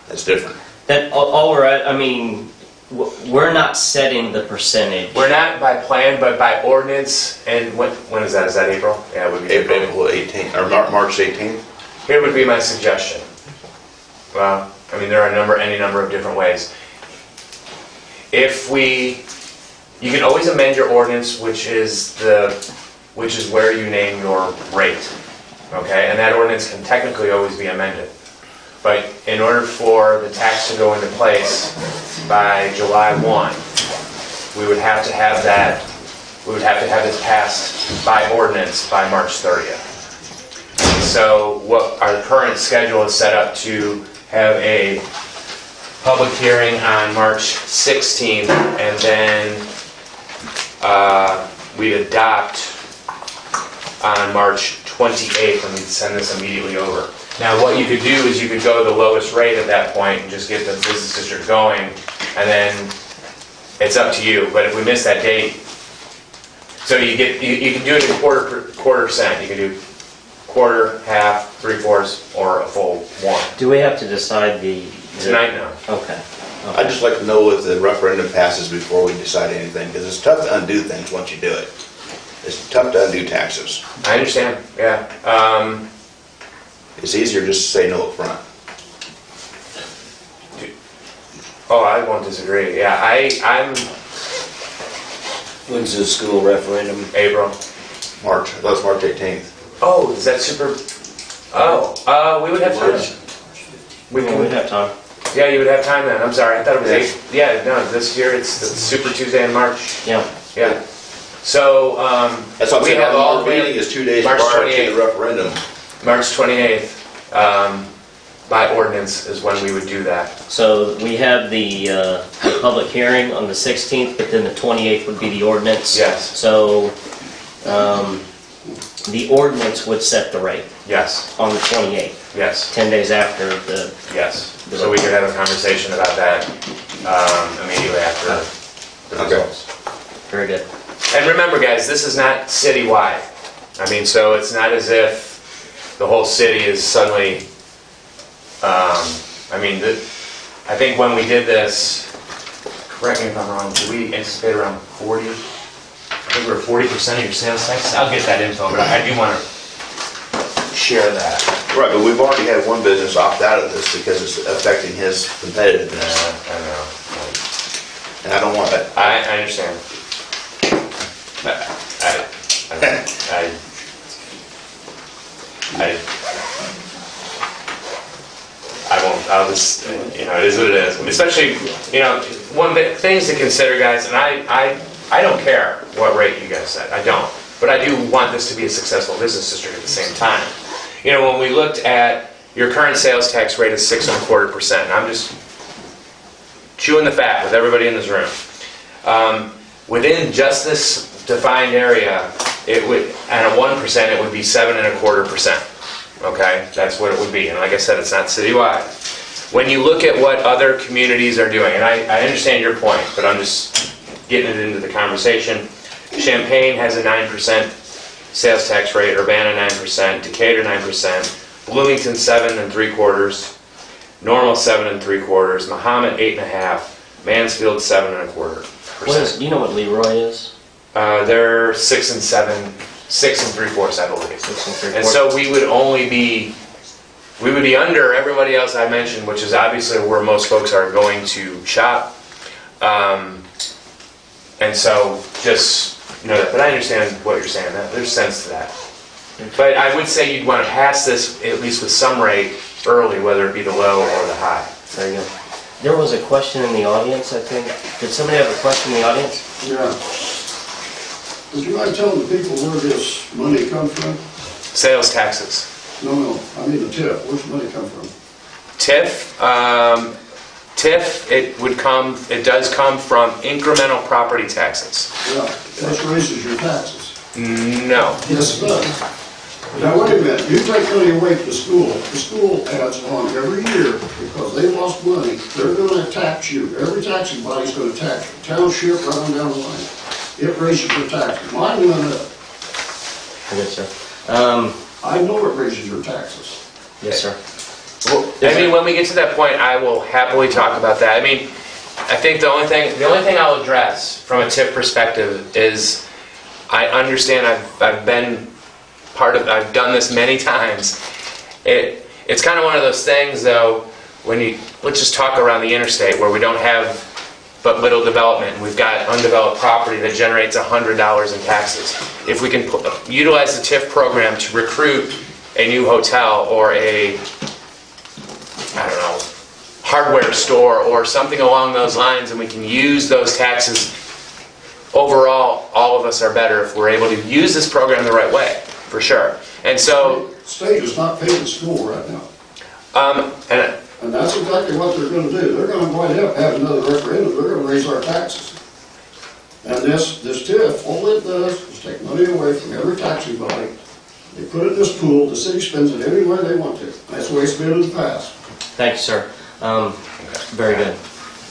that's different. That all we're at. I mean, we're not setting the percentage. We're not by plan, but by ordinance, and when is that? Is that April? Yeah, it would be April. April 18th, or March 18th? Here would be my suggestion. Well, I mean, there are any number of different ways. You can always amend your ordinance, which is where you name your rate, okay? And that ordinance can technically always be amended. But in order for the tax to go into place by July 1, we would have to have this passed by ordinance by March 30th. So what our current schedule is set up to have a public hearing on March 16th, and then we'd adopt on March 28th, and we'd send this immediately over. Now, what you could do is you could go the lowest rate at that point and just get the business district going, and then it's up to you. But if we miss that date, so you can do it in quarter percent. You can do quarter, half, 3/4, or a full one. Do we have to decide the... Tonight, no. Okay. I'd just like to know if the referendum passes before we decide anything, because it's tough to undo things once you do it. It's tough to undo taxes. I understand, yeah. It's easier just to say no up front. Oh, I won't disagree. Yeah, I'm When's the school referendum? April. March, that's March 18th. Oh, is that super? Oh, we would have time. We would have time. Yeah, you would have time then. I'm sorry, I thought it was 8. Yeah, no, this year it's the Super Tuesday in March. Yeah. Yeah. So, That's what I'm we saying, have all our meeting is 2 days March prior to 28th. the referendum. March 28th, by ordinance is when we would do that. So we have the public hearing on the 16th, but then the 28th would be the ordinance. Yes. So the ordinance would set the rate Yes, on the 28th, yes, 10 days after the... yes. So we could have a conversation about that immediately after the results. Very good. And remember, guys, this is not citywide. I mean, so it's not as if the whole city is suddenly, I think when we did this, correct me if I'm wrong, did we anticipate around 40? I think we were 40% of your sales tax. I'll get that info, but I do want to share that. Right, but we've already had one business opt out of this because it's affecting his competitiveness. I know. And I don't want that. I understand. I won't, I'll just, it is what it is. Especially, one big things to consider, guys, and I don't care what rate you guys set, I don't. But I do want this to be a successful business district at the same time. When we looked at your current sales tax rate is 6.25%, and I'm just chewing the fat with everybody in this room. Within just this defined area, it would, at a 1%, it would be 7.25%. Okay, that's what it would be. And like I said, it's not citywide. When you look at what other communities are doing, and I understand your point, but I'm just getting it into the conversation. Champaign has a 9% sales tax rate, Urbana 9%, Decatur 9%, Bloomington 7.75%, Normal 7.75%, Mahomet 8.5%, Mansfield 7.25%. Do you know what Leroy is? They're 6 and 3/4, I believe. 6 3/4. And so we would be under everybody else I mentioned, which is obviously where most folks are going to shop. And so just know that. But I understand what you're saying. There's sense to that. But I would say you'd want to pass this at least with some rate early, whether it be the low or the high. Very good. There was a question in the audience, I think. Did somebody have a question in the audience? Yeah. Would you mind telling the people where this money comes from? Sales taxes. No, I mean the TIF. Where's the money come from? TIF, it does come from incremental property taxes. Yeah, that raises your taxes. No. Yes, it does. Now, wait a minute, you take money away from the school adds on every year because they lost money, they're gonna tax you, every taxing body's gonna tax you, township, right on down the line. It raises your taxes, mine went up. Yes, sir. I know it raises your taxes. Yes, sir. Well, when we get to that point, I will happily talk about that. I think the only thing I'll address from a TIF perspective is I understand I've been I've done this many times. It's kind of one of those things though, let's just talk around the interstate where we don't have but little development. We've got undeveloped property that generates $100 in taxes. If we can utilize the TIF program to recruit a new hotel or a, I don't know, hardware store or something along those lines, and we can use those taxes, overall, all of us are better if we're able to use this program the right way, for sure. And so... State is not paying the school right now. And that's exactly what they're going to do. They're going to wind up having another referendum. They're going to raise our taxes. And this TIF, all it does is take money away from every taxing body. They put it in this pool. The city spends it anywhere they want to. That's the way it's been in the past. Thank you, sir. Very good.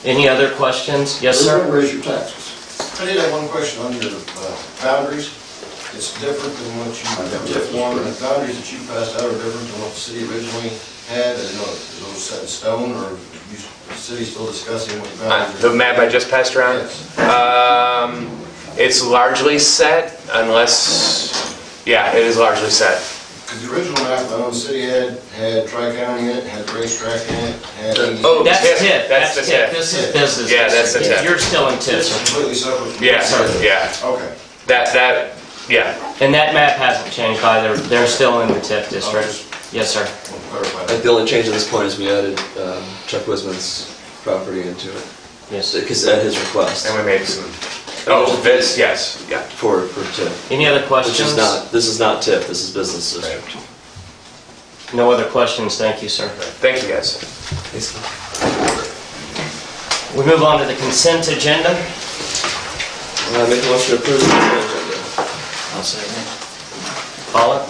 Any other questions? Yes, They're sir? going to raise your taxes. I did have one question on your boundaries. It's different than what you, TIF one, the boundaries that you passed out are different than what the city originally had. I didn't know if those set in stone or is the city still discussing what the boundaries are? The map I just passed around? Yes. It's largely set unless, yeah, it is largely set. Because the original map I know the city had Tri-County in it, had the racetrack in it, had... Oh, That's TIF. TIF. That's the TIF. This is business. Yeah, that's the TIF. You're still in TIF, It's sir. completely separate from... Yeah, yeah. Okay. Yeah. And that map hasn't changed either. They're still in the TIF district. Yes, sir. I think the only change at this point is we added Chuck Wisman's property into it. Yes. Because at his request. And we made some, oh, this, yes, yeah. For TIF. Any other questions? Which is not, this is not TIF, this is business district. No other questions. Thank you, sir. Thank you, guys. We move on to the consent agenda. Make a motion to approve the consent agenda. I'll say that. Call it.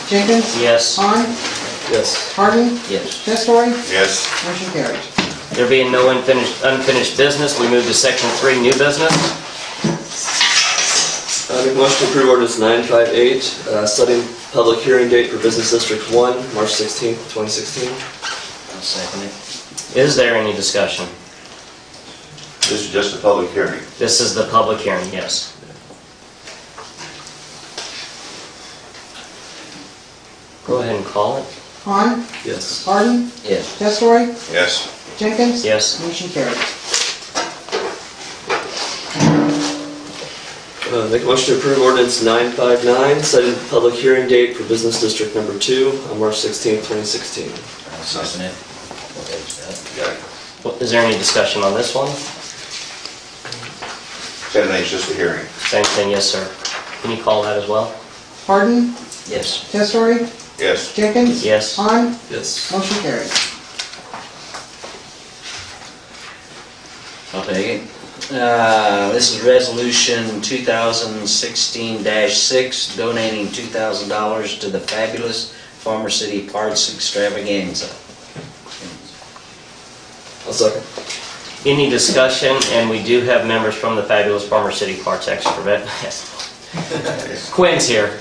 Jenkins? Yes. Han? Yes. Harden? Yes. Testori? Yes. Motion carried. There being no unfinished business, we move to section 3, new business. Make a motion to approve ordinance 958, setting public hearing date for Business District 1, March 16th, 2016. I'll second it. Is there any discussion? This is just a public hearing. This is the public hearing, yes. Go ahead and call it. Han? Yes. Harden? Yes. Testori? Yes. Jenkins? Yes. Motion carried. Make a motion to approve ordinance 959, setting public hearing date for Business District Number 2 on March 16th, 2016. I'll second it. Is there any discussion on this one? Same thing, it's just a hearing. Same thing, yes, sir. Can you call that as well? Harden? Yes. Testori? Yes. Jenkins? Yes. Han? Yes. Motion carried. I'll take it. This is resolution 2016-6, donating $2,000 to the Fabulous Farmer City Parts Extravaganza. I'll second. Any discussion? And we do have members from the Fabulous Farmer City Parts Extravaganza. Quinn's here.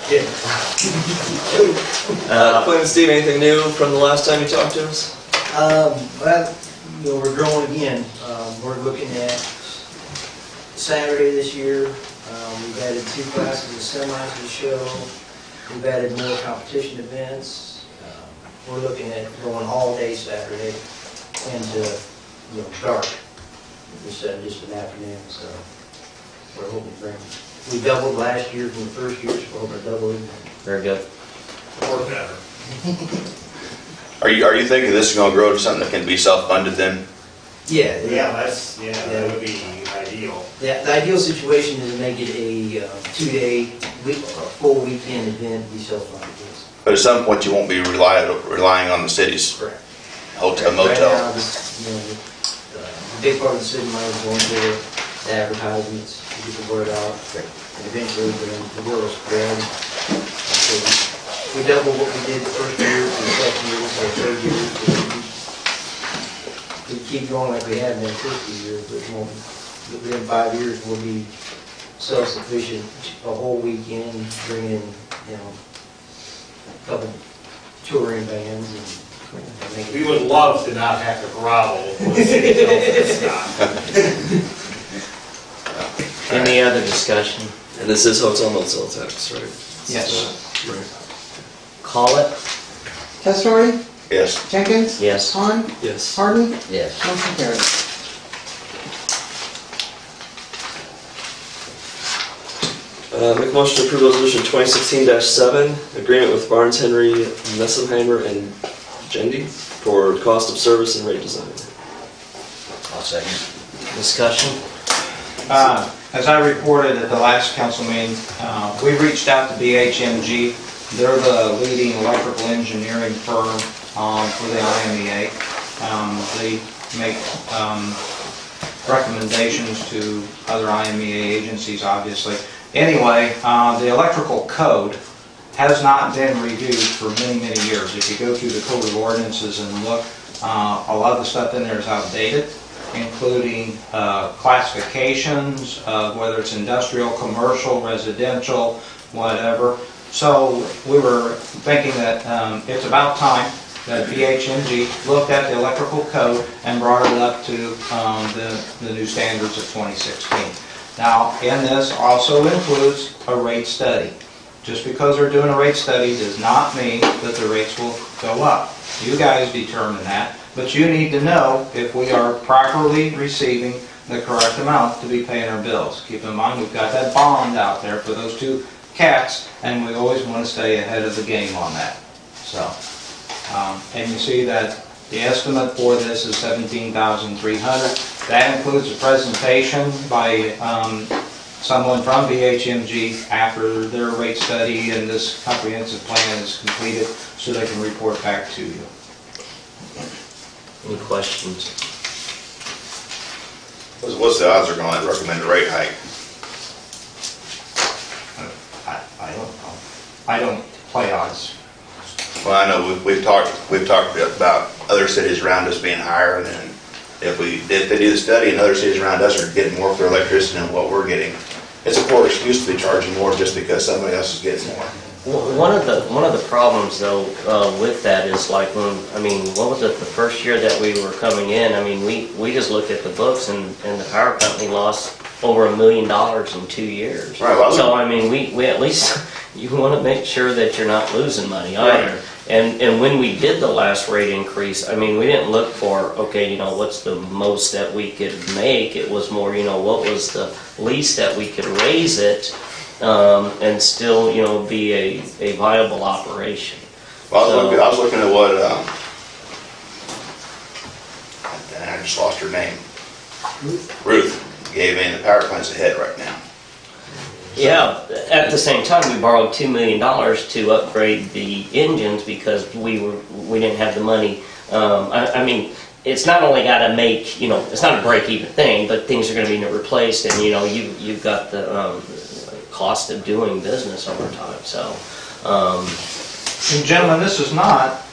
Quinn and Steve, anything new from the last time you talked to us? Well, we're growing again. We're looking at Saturday this year. We've added 2 classes of semis to the show. We've added more competition events. We're looking at going all day Saturday and dark instead of just an afternoon. So we're hoping to bring. We doubled last year from the first year, so we're hoping to double it. Very good. Or better. Are you thinking this is gonna grow to something that can be self-funded then? Yeah. That would be ideal. Yeah, the ideal situation is to make it a 2-day, full weekend event, be self-funded. But at some point, you won't be relying on the city's Correct. hotel, Right motel. now, the big part of the city money is going to the advertisements, to get the word out, and eventually the word will spread. So we double what we did the first year, the second year, the third year. We keep going like we have been 50 years, but within 5 years we'll be self-sufficient a whole weekend, bring in, a couple touring bands and We would love to not have to grovel with the city council. Any other discussion? And this is hotel motel tax, right? Yes. Right. Call it? Testori, Yes. Jenkins, Yes. Hahn, Yes. Harden, Yes. motion carried. Make a motion to approve resolution 2016-7, agreement with Barnes Henry, Messenheimer, and Gendy for cost of service and rate design. I'll second. Discussion? As I reported at the last council meeting, we reached out to BHMG. They're the leading electrical engineering firm for the IMEA. They make recommendations to other IMEA agencies, obviously. Anyway, the electrical code has not been reviewed for many, many years. If you go through the code of ordinances and look, a lot of the stuff in there is outdated, including classifications of whether it's industrial, commercial, residential, whatever. So we were thinking that it's about time that BHMG looked at the electrical code and brought it up to the new standards of 2016. Now, in this also includes a rate study. Just because they're doing a rate study does not mean that the rates will go up. You guys determine that, but you need to know if we are properly receiving the correct amount to be paying our bills. Keep in mind, we've got that bond out there for those two cats, and we always want to stay ahead of the game on that. So, and you see that the estimate for this is $17,300. That includes a presentation by someone from BHMG after their rate study and this comprehensive plan is completed, so they can report back to you. Any questions? What's the odds they're going to recommend a rate hike? I don't know. I don't play odds. Well, I know we've talked about other cities around us being higher, and then if they do the study and other cities around us are getting more for their electricity than what we're getting, it's a poor excuse to be charging more just because somebody else is getting more. One of the problems though with that is like when, I mean, what was it, the first year that we were coming in, I mean, we just looked at the books and the power company lost over $1 million in 2 years. Right, well, so I mean, we at least, you want to make sure that you're not losing money either. Right. And when we did the last rate increase, I mean, we didn't look for, okay, you know, what's the most that we could make? It was more, you know, what was the least that we could raise it and still, you know, be a viable operation. Well, I was looking at what, I just lost her name. Ruth gave in, the power plant's ahead right now. Yeah, at the same time, we borrowed $2 million to upgrade the engines because we didn't have the money. I mean, it's not only got to make, you know, it's not a break-even thing, but things are going to be replaced, and you know, you've got the cost of doing business over time. So, and gentlemen, this is not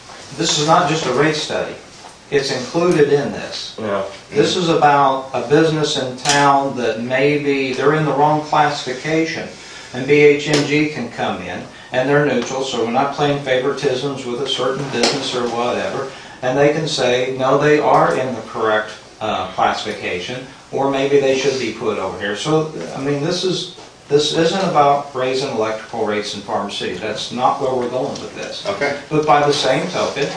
just a rate study. It's included in this. Yeah. This is about a business in town that maybe they're in the wrong classification, and BHMG can come in, and they're neutral, so we're not playing favoritisms with a certain business or whatever, and they can say, no, they are in the correct classification, or maybe they should be put over here. So, I mean, this isn't about raising electrical rates in Farm City. That's not where we're going with this. Okay. But by the same token,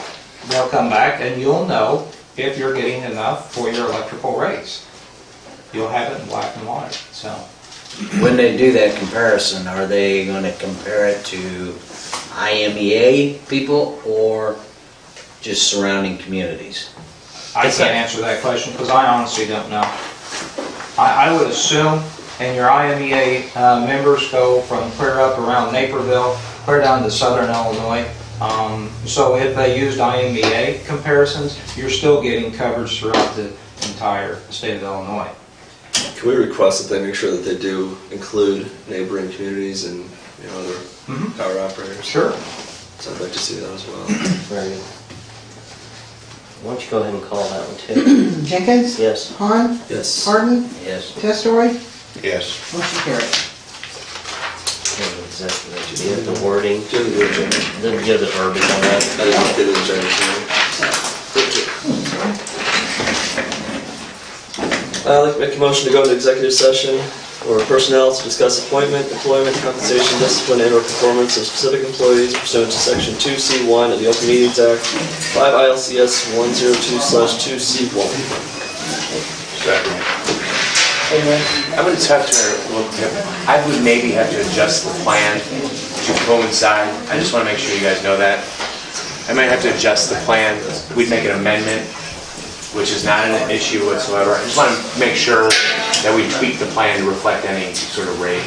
they'll come back and you'll know if you're getting enough for your electrical rates. You'll have it in black and white. So, when they do that comparison, are they going to compare it to IMEA people or just surrounding communities? I can't answer that question because I honestly don't know. I would assume, and your IMEA members go from clear up around Naperville, clear down to southern Illinois. So if they used IMEA comparisons, you're still getting coverage throughout the entire state of Illinois. Can we request that they make sure that they do include neighboring communities and, you know, other power operators? Sure. So I'd like to see that as well. very good. Why don't you go ahead and call that one too? Jenkins? Yes. Hahn? Yes. Harden? Yes. Testori? Yes. Motion carried. Do you have the wording? Do you have the agenda? Do you have the verbiage on that? I didn't get the agenda tonight. I'd like to make a motion to go into executive session or personnel to discuss appointment, employment, compensation, discipline, and/or performance of specific employees pursuant to Section 2C1 of the Open Meetings Act, 5 ILCS 102/2C1. Second. I would have to, I would maybe have to adjust the plan to coincide. I just want to make sure you guys know that. I might have to adjust the plan. We'd make an amendment, which is not an issue whatsoever. I just want to make sure that we tweak the plan to reflect any sort of rate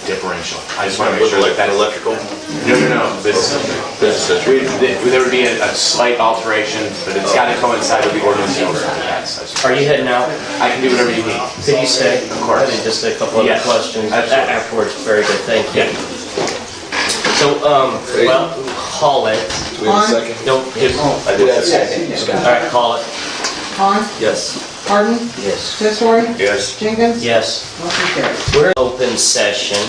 differential. I just want to make sure that that's electrical. No. There would be a slight alteration, but it's got to coincide with the ordinance. Are you heading out? I can do whatever you need. Could you stay? Of course. Just a couple other Yes, questions absolutely. afterwards. Very good, thank you. So, well, call it. Do we have a second? No, I did have a second. all right, call it. Han, Yes. Harden, Yes. Sisseton, Yes. Jenkins. Yes. Motion carries. We're in open session,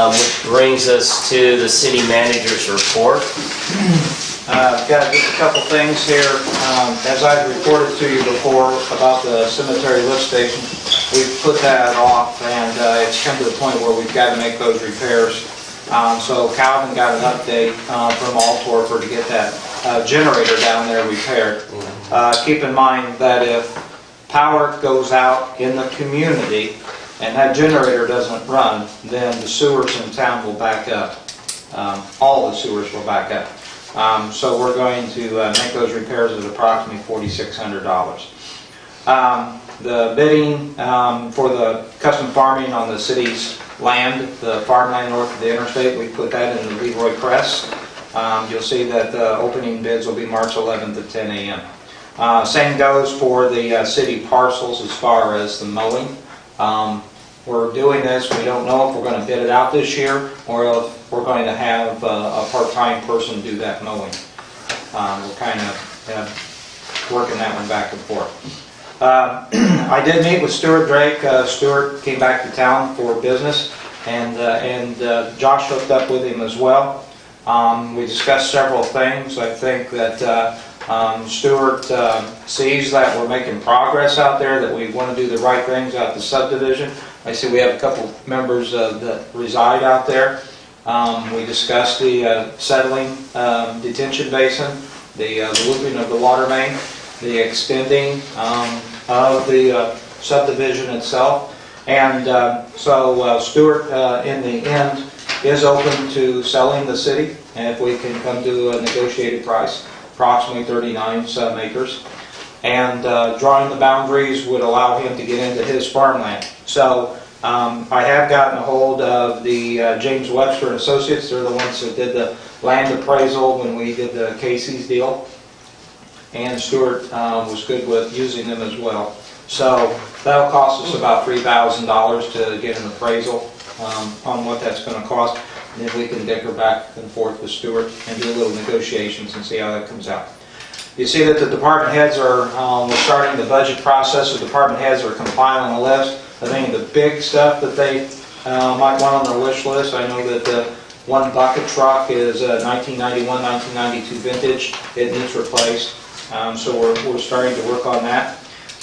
which brings us to the city manager's report. I've got just a couple things here. As I've reported to you before about the cemetery lift station, we've put that off, and it's come to the point where we've got to make those repairs. So Calvin got an update from Altorfer to get that generator down there repaired. Keep in mind that if power goes out in the community and that generator doesn't run, then the sewers in town will back up. All the sewers will back up. So we're going to make those repairs at approximately $4,600. The bidding for the custom farming on the city's land, the farmland north of the interstate, we put that in the Leroy Press. You'll see that the opening bids will be March 11th at 10 a.m. Same goes for the city parcels as far as the mowing. We're doing this, we don't know if we're going to bid it out this year or if we're going to have a part-time person do that mowing. We're kind of working that one back and forth. I did meet with Stuart Drake. Stuart came back to town for business, and Josh hooked up with him as well. We discussed several things. I think that Stuart sees that we're making progress out there, that we want to do the right things out the subdivision. I see we have a couple members that reside out there. We discussed the settling detention basin, the looping of the water main, the extending of the subdivision itself. And so Stuart, in the end, is open to selling the city, and if we can come to a negotiated price, approximately 39 some acres. And drawing the boundaries would allow him to get into his farmland. So I have gotten a hold of the James Webster and Associates. They're the ones that did the land appraisal when we did the Casey's deal. And Stuart was good with using them as well. So that'll cost us about $3,000 to get an appraisal on what that's going to cost. And then we can dicker back and forth with Stuart and do a little negotiations and see how that comes out. You see that the department heads are, we're starting the budget process. The department heads are compiling a list of any of the big stuff that they might want on their wish list. I know that the one bucket truck is 1991, 1992 vintage. It needs replaced. So we're starting to work on that.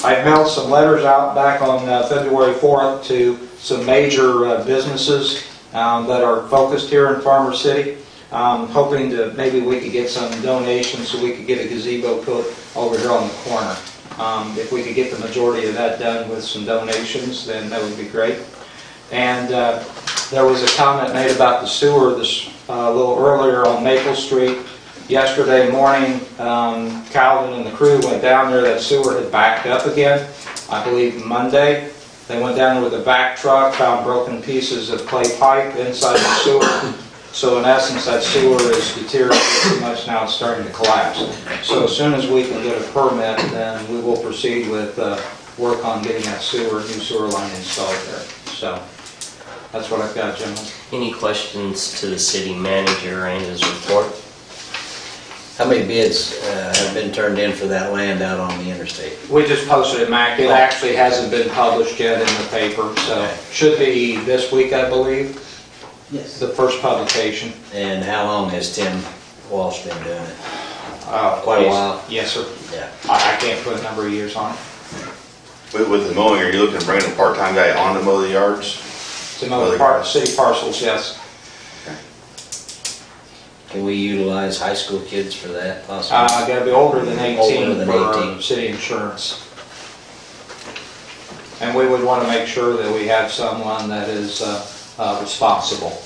I've mailed some letters out back on February 4th to some major businesses that are focused here in Farmer City, hoping to maybe we could get some donations so we could get a gazebo put over here on the corner. If we could get the majority of that done with some donations, then that would be great. And there was a comment made about the sewer this a little earlier on Maple Street. Yesterday morning, Calvin and the crew went down there. That sewer had backed up again, I believe Monday. They went down there with a vac truck, found broken pieces of clay pipe inside the sewer. So in essence, that sewer is deteriorating too much now, it's starting to collapse. So as soon as we can get a permit, then we will proceed with work on getting that new sewer line installed there. So that's what I've got, gentlemen. Any questions to the city manager and his report? How many bids have been turned in for that land out on the interstate? We just posted it, Mac. It actually hasn't been published yet in the paper, so should be this week, I believe. Yes. The first publication. And how long has Tim Walsh been doing it? Quite a while. Yes, sir. Yeah. I can't put a number of years on it. With the mowing, are you looking to bring a part-time guy on to mow the yards? To mow the city parcels, yes. Can we utilize high school kids for that possibly? Gotta be older than 18 Older than for 18. city insurance. And we would want to make sure that we have someone that is responsible.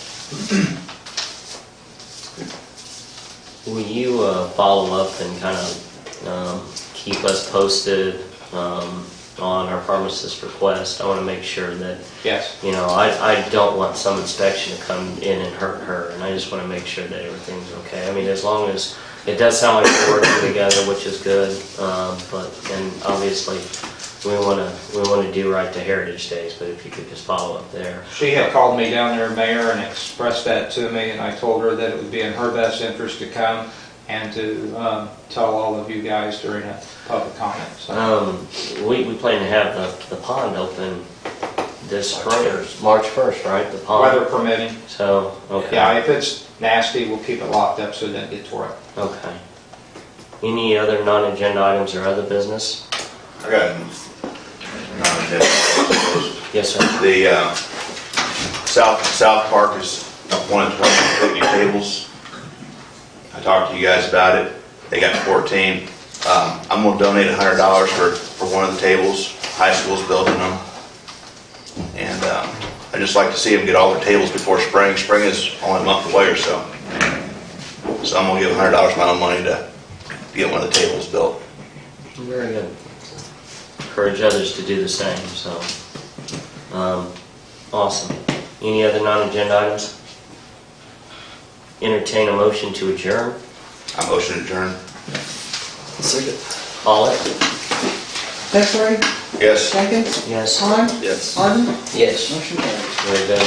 Will you follow up and kind of keep us posted on our pharmacist request? I want to make sure that, Yes. you know, I don't want some inspection to come in and hurt her, and I just want to make sure that everything's okay. I mean, as long as, it does sound like we're working together, which is good, and obviously, we want to do right to Heritage Days, but if you could just follow up there. She had called me down there, Mayor, and expressed that to me, and I told her that it would be in her best interest to come and to tell all of you guys during a public comment. So. We plan to have the pond open this spring, March 1st, right? The pond. Weather permitting. So, okay. Yeah, if it's nasty, we'll keep it locked up so it doesn't get tore up. Okay. Any other non-agenda items or other business? I got non-agenda. Yes, sir. The South Park is wanting 20 picnic tables. I talked to you guys about it. They got 14. I'm going to donate $100 for one of the tables. High school's building them. And I'd just like to see them get all their tables before spring. Spring is only a month away or so. So I'm going to give $100 of my own money to get one of the tables built. Very good. Encourage others to do the same, so. Awesome. Any other non-agenda items? Entertain a motion to adjourn. I motion to adjourn. Second. All in? That's right. Yes. Jenkins? Yes. Klein? Yes. Martin? Yes. Motion carries. Very good.